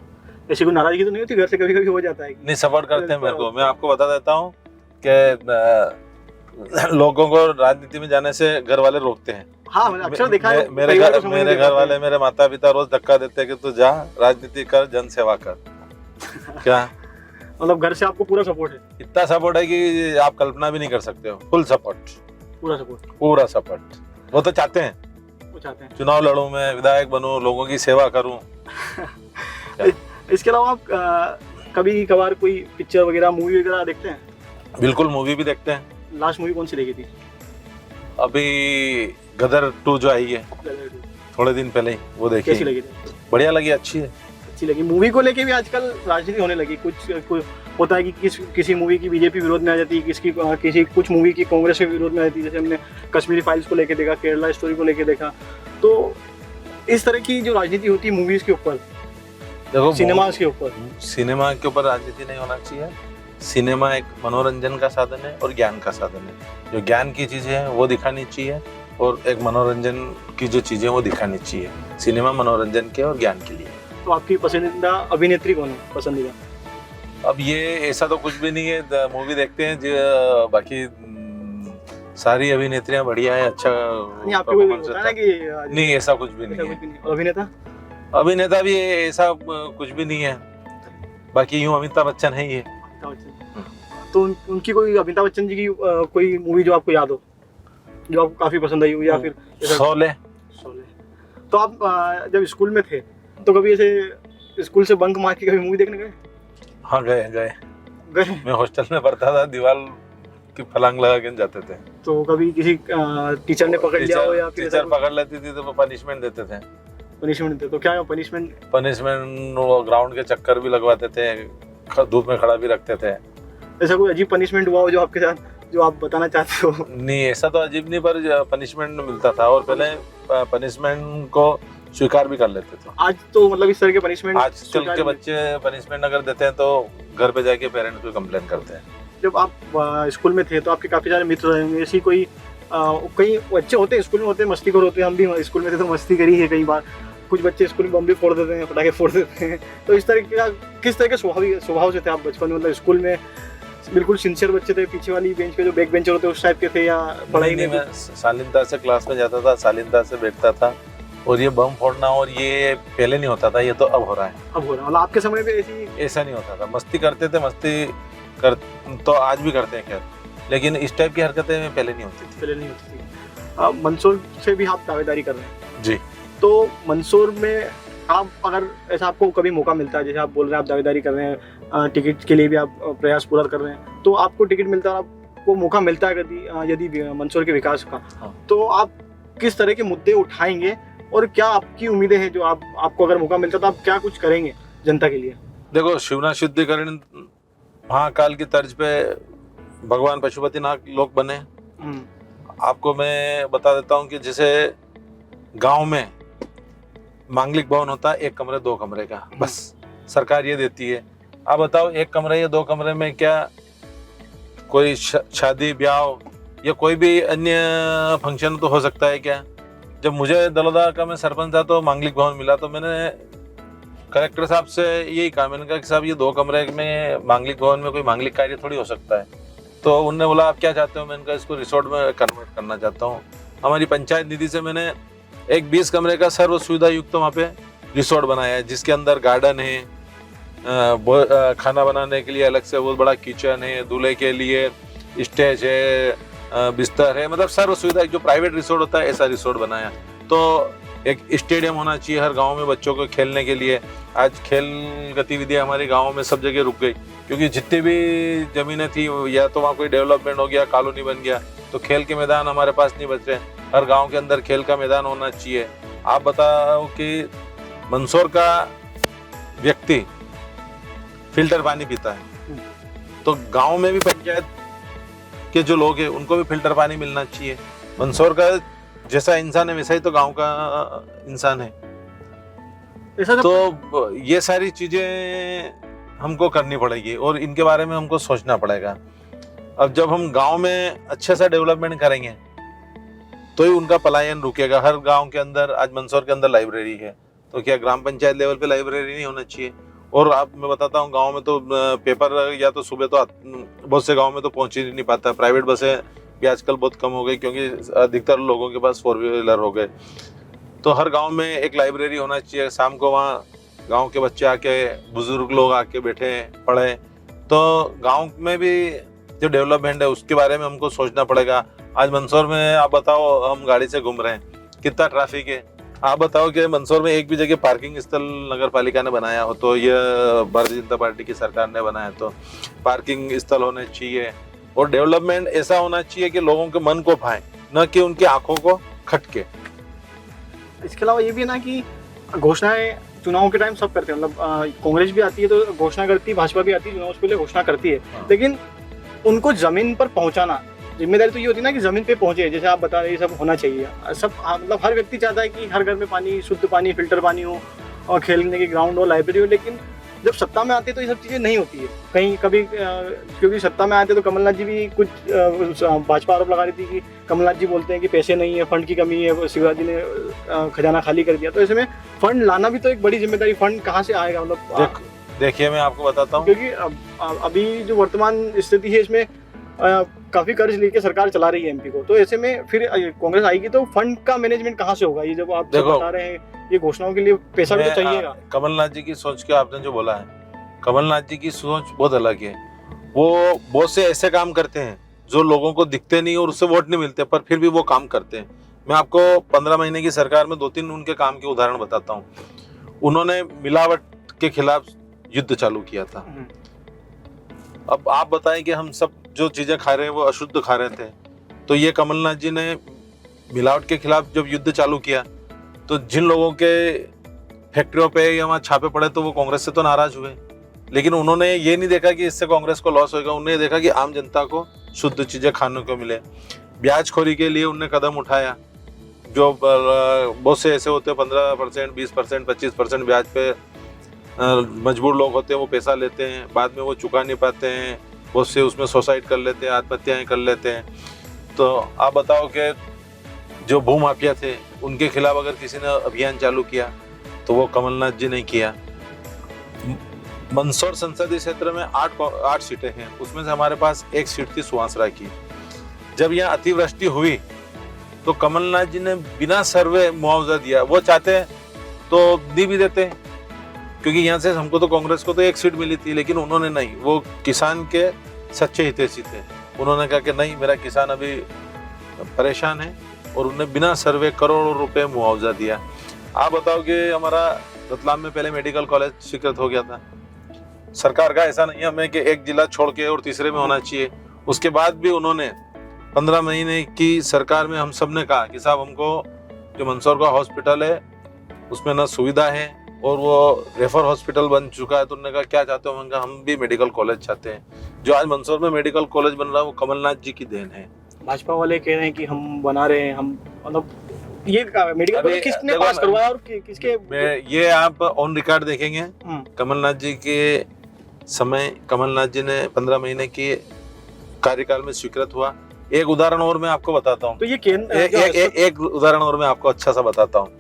ऐसी कोई नाराजगी तो नहीं होती घर से? कभी कभी हो जाता है? नहीं, सपोर्ट करते हैं मेरे को। मैं आपको बता देता हूँ कि लोगों को राजनीति में जाने से घर वाले रोकते हैं। हाँ, मैंने अक्सर देखा है। मेरे घर वाले, मेरे माता पिता रोज धक्का देते हैं कि तू जा, राजनीति कर, जन सेवा कर। क्या मतलब घर से आपको पूरा सपोर्ट है? इतना सपोर्ट है कि आप कल्पना भी नहीं कर सकते हो। फुल सपोर्ट, पूरा सपोर्ट। वो तो चाहते हैं, वो चाहते हैं चुनाव लड़ूं, मैं विधायक बनूं, लोगों की सेवा करूं। इसके अलावा आप कभी कभार कोई पिक्चर वगैरह, मूवी वगैरह देखते हैं? बिल्कुल, मूवी भी देखते हैं। लास्ट मूवी कौन सी देखी थी? अभी गदर 2 जो आई है थोड़े दिन पहले ही, वो देखी। कैसी लगी थी? बढ़िया लगी, अच्छी है। अच्छी लगी। मूवी को लेके भी आजकल राजनीति होने लगी। कुछ होता है कि किसी मूवी की बीजेपी विरोध में आ जाती है, कुछ मूवी की कांग्रेस के विरोध में आ जाती है। जैसे हमने कश्मीरी फाइल्स को लेके देखा, केरला स्टोरी को लेके देखा। तो इस तरह की जो राजनीति होती है मूवीज के ऊपर, देखो, सिनेमास के ऊपर, सिनेमा के ऊपर राजनीति नहीं होना चाहिए। सिनेमा एक मनोरंजन का साधन है और ज्ञान का साधन है। जो ज्ञान की चीजें हैं वो दिखानी चाहिए और एक मनोरंजन की जो चीजें वो दिखानी चाहिए। सिनेमा मनोरंजन के और ज्ञान के लिए। तो आपकी पसंदीदा अभिनेत्री कौन है? पसंदीदा अब ये ऐसा तो कुछ भी नहीं है। मूवी देखते हैं जो, बाकी सारी अभिनेत्रियां बढ़िया है, अच्छा नहीं, आपको कोई performance होता है रहता ना कि नहीं, ऐसा कुछ भी नहीं है। अभिनेता? अभिनेता भी ऐसा कुछ भी नहीं है। बाकी यूं अमिताभ बच्चन है ये। तो उनकी कोई, अमिताभ बच्चन जी की कोई मूवी जो आपको याद हो, जो आपको काफी पसंद आई हो? या फिर शोले। तो आप जब स्कूल में थे तो कभी ऐसे स्कूल से बंक मार के कभी मूवी देखने गए? हाँ, गए। मैं हॉस्टल में पढ़ता था, दीवार की फलांग लगा के जाते थे। तो कभी किसी टीचर ने पकड़ लिया हो या फिर टीचर पकड़ लेती थी तो वो पनिशमेंट देते थे। पनिशमेंट देते? तो क्या पनिशमेंट? वो ग्राउंड के चक्कर भी लगवाते थे, धूप में खड़ा भी रखते थे। ऐसा कोई अजीब पनिशमेंट हुआ हो जो आपके साथ, जो आप बताना चाहते हो? नहीं, ऐसा तो अजीब नहीं, पर पनिशमेंट मिलता था और पहले पनिशमेंट को स्वीकार भी कर लेते थे। आज तो मतलब इस तरह के पनिशमेंट आजकल के बच्चे पनिशमेंट अगर देते हैं तो घर पे जाके पेरेंट्स को कंप्लेन करते हैं। जब आप स्कूल में थे तो आपके काफी सारे मित्र रहे होंगे। ऐसी कोई कई बच्चे होते हैं स्कूल में, होते हैं मस्तीखोर होते हैं। हम भी स्कूल में थे तो मस्ती करी है कई बार। कुछ बच्चे स्कूल में बम भी फोड़ देते हैं, पटाखे फोड़ देते हैं। तो इस तरह का किस तरह के स्वभाव से थे आप बचपन में? मतलब स्कूल में बिल्कुल सिंसियर बच्चे थे, पीछे वाली बेंच पे जो बैक बेंचर होते उस टाइप के थे, या पढ़ाई नहीं, में मैं शालीनता से क्लास में जाता था, शालीनता से बैठता था। और ये बम फोड़ना और ये पहले नहीं होता था, ये तो अब हो रहा है। अब हो रहा है? मतलब आपके समय पे ऐसी ऐसा नहीं होता था, मस्ती करते थे, कर तो आज भी करते हैं खैर, लेकिन इस टाइप की हरकतें पहले नहीं होती थी। पहले नहीं होती थी। मंदसौर से भी आप दावेदारी कर रहे हैं जी। तो मंदसौर में आप अगर ऐसा आपको कभी मौका मिलता है, जैसे आप बोल रहे हैं आप दावेदारी कर रहे हैं, टिकट के लिए भी आप प्रयास पूरा कर रहे हैं, तो आपको टिकट मिलता है, आपको मौका मिलता है यदि मंदसौर के विकास का, हाँ। तो आप किस तरह के मुद्दे उठाएंगे और क्या आपकी उम्मीदें हैं, जो आपको अगर मौका मिलता तो आप क्या कुछ करेंगे जनता के लिए? देखो, शिवनाथ शुद्धिकरण महाकाल की तर्ज पे भगवान पशुपतिनाथ लोग बने। आपको मैं बता देता हूँ कि जैसे गांव में मांगलिक भवन होता है 1 कमरे 2 कमरे का, बस सरकार ये देती है। आप बताओ 1 कमरे या 2 कमरे में क्या कोई शादी ब्याह या कोई भी अन्य फंक्शन तो हो सकता है क्या? जब मुझे दलोदा का मैं सरपंच था तो मांगलिक भवन मिला, तो मैंने कलेक्टर साहब से यही कहा, मैंने कहा कि साहब ये 2 कमरे में मांगलिक भवन में कोई मांगलिक कार्य थोड़ी हो सकता है। तो उन्होंने बोला आप क्या चाहते हो? मैंने कहा इसको रिसोर्ट में कन्वर्ट करना चाहता हूँ। हमारी पंचायत निधि से मैंने एक 20 कमरे का सर्व सुविधा युक्त वहाँ पे रिसोर्ट बनाया है, जिसके अंदर गार्डन है, खाना बनाने के लिए अलग से बहुत बड़ा किचन है, दूल्हे के लिए स्टेज है, बिस्तर है, मतलब सर्व सुविधा, जो प्राइवेट रिसोर्ट होता है ऐसा रिसोर्ट बनाया। तो एक स्टेडियम होना चाहिए हर गांव में बच्चों को खेलने के लिए। आज खेल गतिविधियां हमारे गांव में सब जगह रुक गई, क्योंकि जितनी भी जमीनें थी या तो वहाँ कोई डेवलपमेंट हो गया, कॉलोनी बन गया, तो खेल के मैदान हमारे पास नहीं बच रहे। हर गांव के अंदर खेल का मैदान होना चाहिए। आप बताओ कि मंदसौर का व्यक्ति फिल्टर पानी पीता है, तो गांव में भी पंचायत के जो लोग हैं उनको भी फिल्टर पानी मिलना चाहिए। मंदसौर का जैसा इंसान है वैसा ही तो गांव का इंसान है। तो ये सारी चीजें हमको करनी पड़ेगी और इनके बारे में हमको सोचना पड़ेगा। अब जब हम गांव में अच्छे सा डेवलपमेंट करेंगे तो ही उनका पलायन रुकेगा। हर गांव के अंदर, आज मंदसौर के अंदर लाइब्रेरी है, तो क्या ग्राम पंचायत लेवल पे लाइब्रेरी नहीं होना चाहिए? और आप मैं बताता हूँ, गांव में तो पेपर या तो सुबह तो बहुत से गांव में तो पहुंच ही नहीं पाता। प्राइवेट बसें भी आजकल बहुत कम हो गई, क्योंकि अधिकतर लोगों के पास 4 व्हीलर हो गए। तो हर गांव में एक लाइब्रेरी होना चाहिए। शाम को वहाँ गांव के बच्चे आके, बुजुर्ग लोग आके बैठे पढ़े। तो गांव में भी जो डेवलपमेंट है उसके बारे में हमको सोचना पड़ेगा। आज मंदसौर में आप बताओ, हम गाड़ी से घूम रहे हैं, कितना ट्रैफिक है। आप बताओ कि मंदसौर में एक भी जगह पार्किंग स्थल नगर पालिका ने बनाया हो, तो यह भारतीय जनता पार्टी की सरकार ने बनाया, तो पार्किंग स्थल होने चाहिए। और डेवलपमेंट ऐसा होना चाहिए कि लोगों के मन को भाए, न कि उनकी आंखों को खटके। इसके अलावा ये भी है ना कि घोषणाएं चुनाव के टाइम सब करते हैं, मतलब कांग्रेस भी आती है तो घोषणा करती है, भाजपा भी आती है चुनाव से पहले घोषणा करती है, लेकिन उनको जमीन पर पहुंचाना जिम्मेदारी तो ये होती है ना कि जमीन पे पहुंचे। जैसे आप बता रहे, ये सब होना चाहिए सब, मतलब हर व्यक्ति चाहता है कि हर घर में पानी, शुद्ध पानी, फिल्टर पानी हो और खेलने के ग्राउंड हो, लाइब्रेरी हो, लेकिन जब सत्ता में आते तो ये सब चीज़ें नहीं होती है कहीं कभी। क्योंकि सत्ता में आते तो कमलनाथ जी भी कुछ भाजपा आरोप लगा रही थी कि कमलनाथ जी बोलते हैं कि पैसे नहीं है, फंड की कमी है, शिवराज जी ने खजाना खाली कर दिया। तो ऐसे में फंड लाना भी तो एक बड़ी जिम्मेदारी, फंड कहाँ से आएगा? मतलब देखिए, मैं आपको बताता हूँ, क्योंकि अभी जो वर्तमान स्थिति है इसमें काफी कर्ज लेके सरकार चला रही है एमपी को, तो ऐसे में फिर कांग्रेस आएगी तो फंड का मैनेजमेंट कहाँ से होगा? ये जब आप बता रहे हैं ये घोषणाओं के लिए पैसा भी तो चाहिएगा। कमलनाथ जी की सोच के आपने जो बोला है, कमलनाथ जी की सोच बहुत अलग है। वो बहुत से ऐसे काम करते हैं जो लोगों को दिखते नहीं और उससे वोट नहीं मिलते, पर फिर भी वो काम करते हैं। मैं आपको 15 महीने की सरकार में 2-3 उनके काम के उदाहरण बताता हूँ। उन्होंने मिलावट के खिलाफ युद्ध चालू किया था। अब आप बताएं कि हम सब जो चीजें खा रहे हैं वो अशुद्ध खा रहे थे, तो ये कमलनाथ जी ने मिलावट के खिलाफ जब युद्ध चालू किया तो जिन लोगों के फैक्ट्रियों पे या वहाँ छापे पड़े तो वो कांग्रेस से तो नाराज हुए, लेकिन उन्होंने ये नहीं देखा कि इससे कांग्रेस को लॉस होगा। उन्होंने देखा कि आम जनता को शुद्ध चीजें खाने को मिले। ब्याजखोरी के लिए उन्होंने कदम उठाया। जो बहुत से ऐसे होते हैं 15%, 20%, 25% ब्याज पे मजबूर लोग होते हैं, वो पैसा लेते हैं, बाद में वो चुका नहीं पाते हैं, बहुत से उसमें सुसाइड कर लेते हैं, आत्महत्याएं कर लेते हैं। तो आप बताओ कि जो भूमाफिया थे उनके खिलाफ अगर किसी ने अभियान चालू किया तो वो कमलनाथ जी ने किया। मंदसौर संसदीय क्षेत्र में 8 सीटें हैं, उसमें से हमारे पास एक सीट थी सुहासरा की। जब यहाँ अतिवृष्टि हुई तो कमलनाथ जी ने बिना सर्वे मुआवजा दिया। वो चाहते तो दी भी देते, क्योंकि यहाँ से हमको तो कांग्रेस को तो एक सीट मिली थी, लेकिन उन्होंने नहीं। वो किसान के सच्चे हितैषी थे। उन्होंने कहा कि नहीं, मेरा किसान अभी परेशान है, और उन्होंने बिना सर्वे करोड़ों रुपए मुआवजा दिया। आप बताओ कि हमारा रतलाम में पहले मेडिकल कॉलेज स्वीकृत हो गया था। सरकार का ऐसा नहीं है हमें कि एक जिला छोड़ के और तीसरे में होना चाहिए। उसके बाद भी उन्होंने 15 महीने की सरकार में हम सब ने कहा कि साहब, हमको जो मंदसौर का हॉस्पिटल है उसमें ना सुविधा है, और वो रेफर हॉस्पिटल बन चुका है। तो उन्होंने कहा क्या चाहते हो? हमने कहा हम भी मेडिकल कॉलेज चाहते हैं। जो आज मंदसौर में मेडिकल कॉलेज बन रहा है वो कमलनाथ जी की देन है। भाजपा वाले कह रहे हैं कि हम बना रहे हैं, हम मतलब ये मेडिकल कॉलेज किसने पास करवाया और किसके? ये आप ऑन रिकॉर्ड देखेंगे। कमलनाथ जी के समय कमलनाथ जी ने 15 महीने की कार्यकाल में स्वीकृत हुआ। एक उदाहरण और मैं आपको बताता हूँ। तो ये केंद्र एक उदाहरण और मैं आपको अच्छा सा बताता हूँ।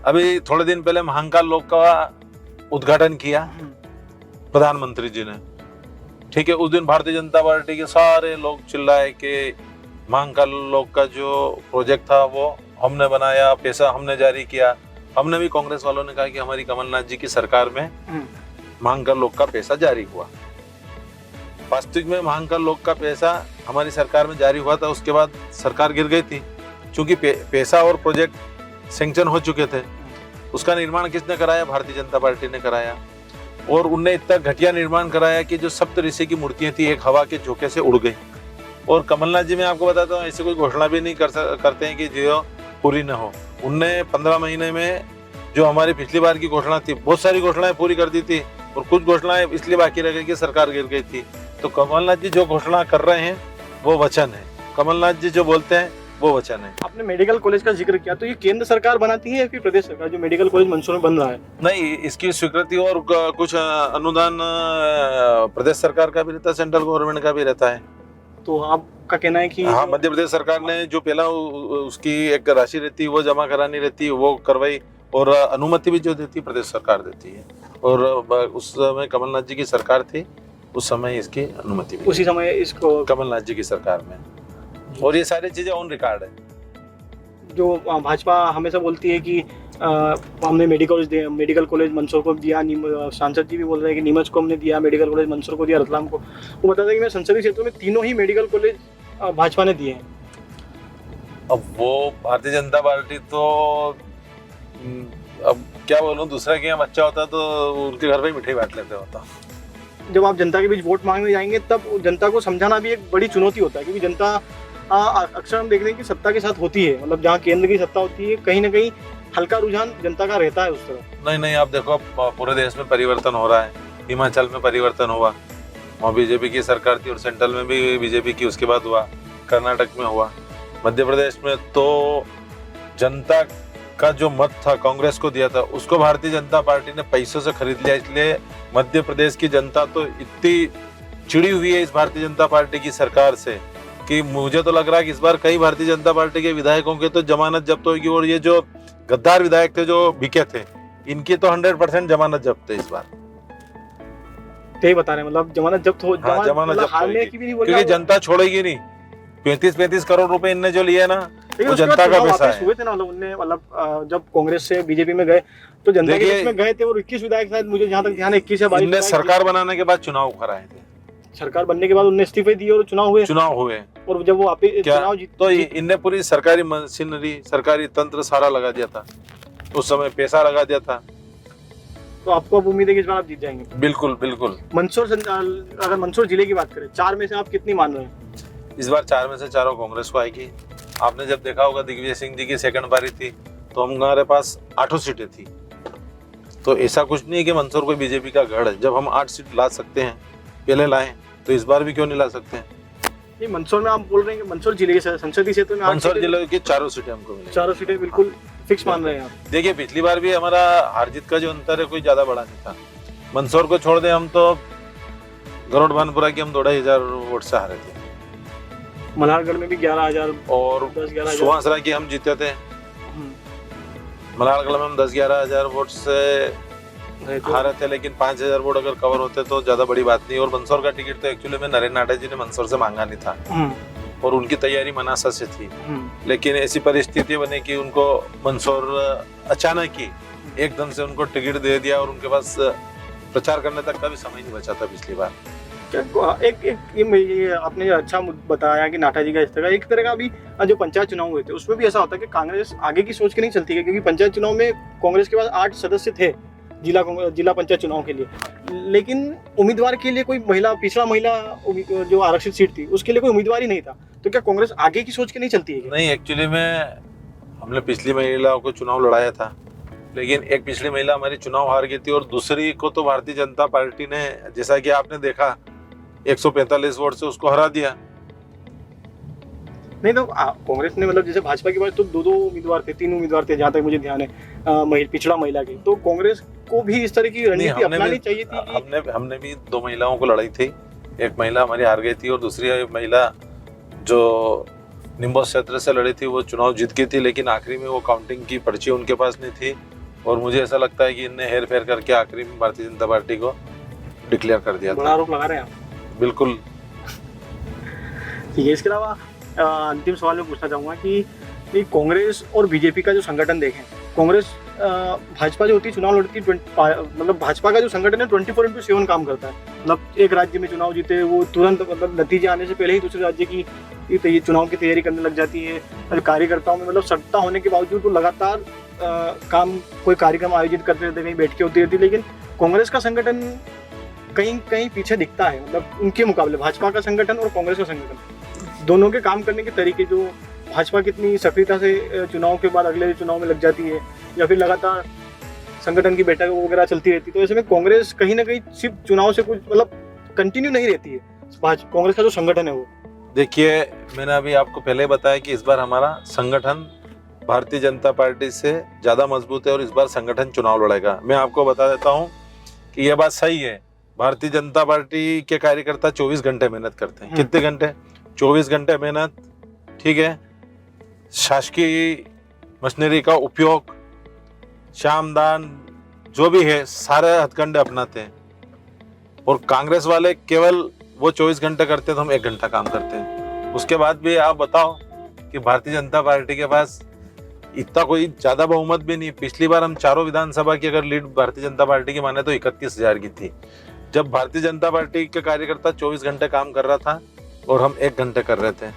अभी थोड़े दिन पहले महाकाल लोक का उद्घाटन किया प्रधानमंत्री जी ने, ठीक है। उस दिन भारतीय जनता पार्टी के सारे लोग चिल्लाए कि महाकाल लोक का जो प्रोजेक्ट था वो हमने बनाया, पैसा हमने जारी किया। हमने भी, कांग्रेस वालों ने कहा कि हमारी कमलनाथ जी की सरकार में महाकाल लोक का पैसा जारी हुआ। वास्तविक में महाकाल लोक का पैसा हमारी सरकार में जारी हुआ था, उसके बाद सरकार गिर गई थी, क्योंकि पैसा और प्रोजेक्ट सैंक्शन हो चुके थे। उसका निर्माण किसने कराया? भारतीय जनता पार्टी ने कराया। और उनने इतना घटिया निर्माण कराया कि जो सप्तऋषि की मूर्तियां थी एक हवा के झोंके से उड़ गई। और कमलनाथ जी, मैं आपको बताता हूँ, ऐसे कोई घोषणा भी नहीं करते हैं कि जो पूरी न हो। उनने 15 महीने में जो हमारी पिछली बार की घोषणा थी, बहुत सारी घोषणाएं पूरी कर दी थी, और कुछ घोषणाएं इसलिए बाकी रह गई कि सरकार गिर गई थी। तो कमलनाथ जी जो घोषणा कर रहे हैं वो वचन है, कमलनाथ जी जो बोलते हैं वो वचन है। आपने मेडिकल कॉलेज का जिक्र किया, तो ये केंद्र सरकार बनाती है या फिर प्रदेश सरकार, जो मेडिकल कॉलेज मंदसौर में बन रहा है? नहीं, इसकी स्वीकृति और कुछ अनुदान प्रदेश सरकार का भी रहता है, सेंट्रल गवर्नमेंट का भी रहता है। तो आपका कहना है कि हाँ, मध्य प्रदेश सरकार ने जो पहला उसकी एक राशि रहती है वो जमा करानी रहती है, वो करवाई, और अनुमति भी जो देती है प्रदेश सरकार देती है। और उस समय कमलनाथ जी की सरकार थी, उस समय इसकी अनुमति भी उसी समय इसको कमलनाथ जी की सरकार में। और ये सारी चीजें ऑन रिकॉर्ड है। जो भाजपा हमेशा बोलती है कि हमने मेडिकल कॉलेज मंदसौर को दिया, सांसद जी भी बोल रहे हैं कि नीमच को हमने दिया, मेडिकल कॉलेज मंदसौर को दिया, रतलाम को। वो बताते हैं कि मैं संसदीय क्षेत्रों में तीनों ही मेडिकल कॉलेज भाजपा ने दिए हैं। अब वो भारतीय जनता पार्टी तो अब क्या बोलूं, दूसरा के यहाँ बच्चा होता तो उनके घर पे मिठाई बांट लेते होता। जब आप जनता के बीच वोट मांगने जाएंगे तब जनता को समझाना भी एक बड़ी चुनौती होता है, क्योंकि जनता अक्सर हम देखते हैं कि सत्ता के साथ होती है, मतलब जहाँ केंद्र की सत्ता होती है कहीं ना कहीं हल्का रुझान जनता का रहता है उस तरह। नहीं, आप देखो पूरे देश में परिवर्तन हो रहा है। हिमाचल में परिवर्तन हुआ, वहाँ बीजेपी की सरकार थी, और सेंट्रल में भी बीजेपी की, उसके बाद हुआ कर्नाटक में हुआ। मध्य प्रदेश में तो जनता का जो मत था कांग्रेस को दिया था, उसको भारतीय जनता पार्टी ने पैसों से खरीद लिया। इसलिए मध्य प्रदेश की जनता तो इतनी चिड़ी हुई है इस भारतीय जनता पार्टी की सरकार से कि मुझे तो लग रहा है कि इस बार कई भारतीय जनता पार्टी के विधायकों के तो जमानत जब्त होगी, और ये जो गद्दार विधायक थे जो बिके थे, इनकी तो 100% जमानत जब्त है इस बार। यही बता रहे हैं, मतलब जमानत जब्त हो, जमानत जब्त हारने की भी नहीं, क्योंकि जनता छोड़ेगी नहीं। 35 करोड़ रुपए इनने जो लिए ना, वो जनता का पैसा है। हुए थे ना, मतलब जब कांग्रेस से बीजेपी में गए तो जनता के बीच में गए थे, और 21 विधायक शायद, मुझे जहाँ तक ध्यान है 21 या 22 इनने सरकार बनाने के बाद चुनाव कराए थे। सरकार बनने के बाद उन्हें इस्तीफे दिए और चुनाव हुए, और जब वो चुनाव जीते तो इनने पूरी सरकारी मशीनरी, सरकारी तंत्र सारा लगा दिया था, उस समय पैसा लगा दिया था। तो आपको अब उम्मीद है कि इस बार आप जीत जाएंगे? बिल्कुल। अगर मंदसौर जिले की बात करें, 4 में से आप कितनी मान रहे हैं? इस बार 4 में से 4 कांग्रेस को आएगी। आपने जब देखा होगा दिग्विजय सिंह जी की सेकंड बारी थी तो हमारे पास 8 सीटें थी। तो ऐसा कुछ नहीं है कि मंदसौर कोई बीजेपी का गढ़ है। जब हम 8 सीट ला सकते हैं, पहले लाए, तो इस बार भी क्यों नहीं ला सकते हैं? नहीं, मंदसौर में आप बोल रहे हैं कि मंदसौर जिले के संसदीय क्षेत्र में मंदसौर जिले की 4 सीटें हमको मिलेंगी। 4 सीटें बिल्कुल फिक्स मान रहे हैं आप? देखिए, पिछली बार भी हमारा हार जीत का जो अंतर है कोई ज्यादा बड़ा नहीं था। मंदसौर को छोड़ दे, हम तो गरुड़ भानपुरा की हम 2,500 वोट से हारे थे। मल्हारगढ़ में भी 11,000 और 10-11,000 सुहासरा की हम जीते थे। मल्हारगढ़ में हम 10-11 हजार वोट से रहे थे। हारे थे, लेकिन 5,000 वोट अगर कवर होते तो ज्यादा बड़ी बात नहीं। और मंदसौर का टिकट तो एक्चुअली में नरेंद्र नाडा जी ने मंदसौर से मांगा नहीं था और उनकी तैयारी मनासा से थी, लेकिन ऐसी परिस्थिति बनी कि उनको मंदसौर अचानक ही एकदम से उनको टिकट दे दिया और उनके पास प्रचार करने तक का भी समय नहीं बचा था पिछली बार। ये आपने अच्छा बताया कि नाटा जी का इस तरह एक तरह का अभी जो पंचायत चुनाव हुए थे उसमें भी ऐसा होता है कि कांग्रेस आगे की सोच के नहीं चलती है, क्योंकि पंचायत चुनाव में कांग्रेस के पास 8 सदस्य थे जिला पंचायत चुनाव के लिए, लेकिन उम्मीदवार के लिए कोई पिछड़ा महिला जो आरक्षित सीट थी उसके लिए कोई उम्मीदवार ही नहीं था। तो क्या कांग्रेस आगे की सोच के नहीं चलती है क्या? नहीं, एक्चुअली में हमने पिछली महिला को चुनाव लड़ाया था, लेकिन एक पिछली महिला हमारी चुनाव हार गई थी और दूसरी को तो भारतीय जनता पार्टी ने, जैसा कि आपने देखा, 145 वोट से उसको हरा दिया। नहीं तो कांग्रेस ने जैसे भाजपा के पास तो 2 उम्मीदवार थे, 3 उम्मीदवार थे, जहाँ तक मुझे ध्यान है पिछड़ा महिला की। तो कांग्रेस को भी इस तरह की रणनीति अपनानी चाहिए थी कि... हमने भी 2 महिलाओं को लड़ाई थी। एक महिला हमारी हार गई थी और दूसरी महिला जो निम्बोस क्षेत्र से लड़ी थी वो चुनाव जीत गई थी, लेकिन आखिरी में वो काउंटिंग की पर्ची उनके पास नहीं थी और मुझे ऐसा लगता है कि इनने हेर फेर करके आखिरी में भारतीय जनता पार्टी को डिक्लेयर कर दिया बड़ा था। आरोप लगा रहे हैं आप। बिल्कुल। ठीक है, इसके अलावा अंतिम सवाल मैं पूछना चाहूँगा कि कांग्रेस और बीजेपी का जो संगठन देखें, कांग्रेस भाजपा जो होती है चुनाव लड़ती है, भाजपा का जो संगठन है 24/7 काम करता है। एक राज्य में चुनाव जीते वो तुरंत नतीजे आने से पहले ही दूसरे राज्य की चुनाव की तैयारी करने लग जाती है। और कार्यकर्ताओं में सत्ता होने के बावजूद वो लगातार कोई कार्यक्रम आयोजित करते रहते, कहीं बैठकें होती रहती, लेकिन कांग्रेस का संगठन कहीं कहीं पीछे दिखता है। उनके मुकाबले भाजपा का संगठन और कांग्रेस का संगठन दोनों के काम करने के तरीके, जो भाजपा कितनी सक्रियता से चुनाव के बाद अगले चुनाव में लग जाती है या फिर लगातार संगठन की बैठक वगैरह चलती रहती है, तो ऐसे में कांग्रेस कहीं ना कहीं सिर्फ चुनाव से कुछ कंटिन्यू नहीं रहती है। कांग्रेस का जो संगठन है वो, देखिए मैंने अभी आपको पहले बताया कि इस बार हमारा संगठन भारतीय जनता पार्टी से ज्यादा मजबूत है और इस बार संगठन चुनाव लड़ेगा। मैं आपको बता देता हूँ कि यह बात सही है। भारतीय जनता पार्टी के कार्यकर्ता 24 घंटे मेहनत करते हैं। कितने घंटे? 24 घंटे मेहनत, ठीक है। शासकीय मशीनरी का उपयोग, श्रमदान जो भी है, सारे हथकंडे अपनाते हैं। और कांग्रेस वाले केवल वो 24 घंटे करते हैं तो हम 1 घंटा काम करते हैं। उसके बाद भी आप बताओ कि भारतीय जनता पार्टी के पास इतना कोई ज्यादा बहुमत भी नहीं। पिछली बार हम चारों विधानसभा की अगर लीड भारतीय जनता पार्टी की माने तो 31,000 की थी, जब भारतीय जनता पार्टी के कार्यकर्ता 24 घंटे काम कर रहा था और हम 1 घंटे कर रहे थे,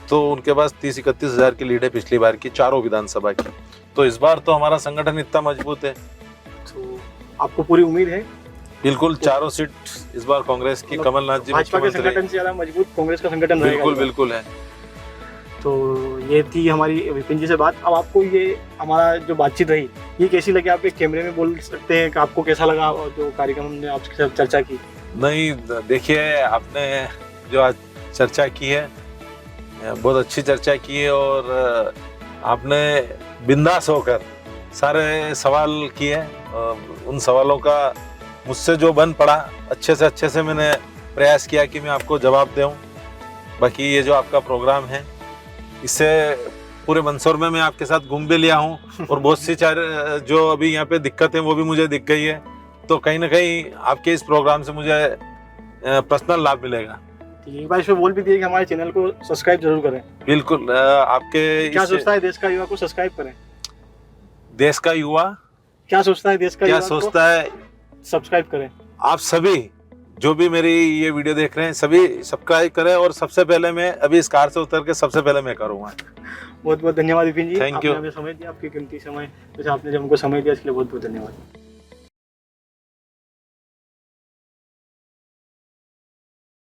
तो उनके पास 30-31,000 की लीड है पिछली बार की चारों विधानसभा की। तो इस बार तो हमारा संगठन इतना मजबूत है, तो आपको पूरी उम्मीद है? बिल्कुल, चारों सीट इस बार कांग्रेस की, कमलनाथ जी भाजपा के संगठन से ज्यादा मजबूत कांग्रेस का संगठन रहेगा। बिल्कुल बिल्कुल है। तो ये थी हमारी विपिन जी से बात। अब आपको ये हमारा जो बातचीत रही ये कैसी लगी? आप एक कैमरे में बोल सकते हैं कि आपको कैसा लगा जो कार्यक्रम हमने आपके साथ चर्चा की? नहीं, देखिए आपने जो आज चर्चा की है बहुत अच्छी चर्चा की है और आपने बिंदास होकर सारे सवाल किए। उन सवालों का मुझसे जो बन पड़ा अच्छे से मैंने प्रयास किया कि मैं आपको जवाब दूं। बाकी ये जो आपका प्रोग्राम है इससे पूरे मंदसौर में मैं आपके साथ घूम भी लिया हूँ और बहुत सी जो अभी यहाँ पे दिक्कत है वो भी मुझे दिख गई है। तो कहीं ना कहीं आपके इस प्रोग्राम से मुझे पर्सनल लाभ मिलेगा। एक बार इसमें बोल भी दिए कि हमारे चैनल को सब्सक्राइब जरूर करें। बिल्कुल। आपके क्या सोचता है देश का युवा को सब्सक्राइब करें? देश का युवा क्या सोचता है? देश का क्या युवा सोचता है? सब्सक्राइब करें। आप सभी जो भी मेरी ये वीडियो देख रहे हैं सभी सब्सक्राइब करें और सबसे पहले मैं अभी इस कार से उतर के सबसे पहले मैं करूँगा। बहुत बहुत धन्यवाद विपिन जी, थैंक यू। आपने हमें समय दिया, आपकी कीमती समय, जैसे आपने जब हमको समय दिया इसके लिए बहुत बहुत धन्यवाद।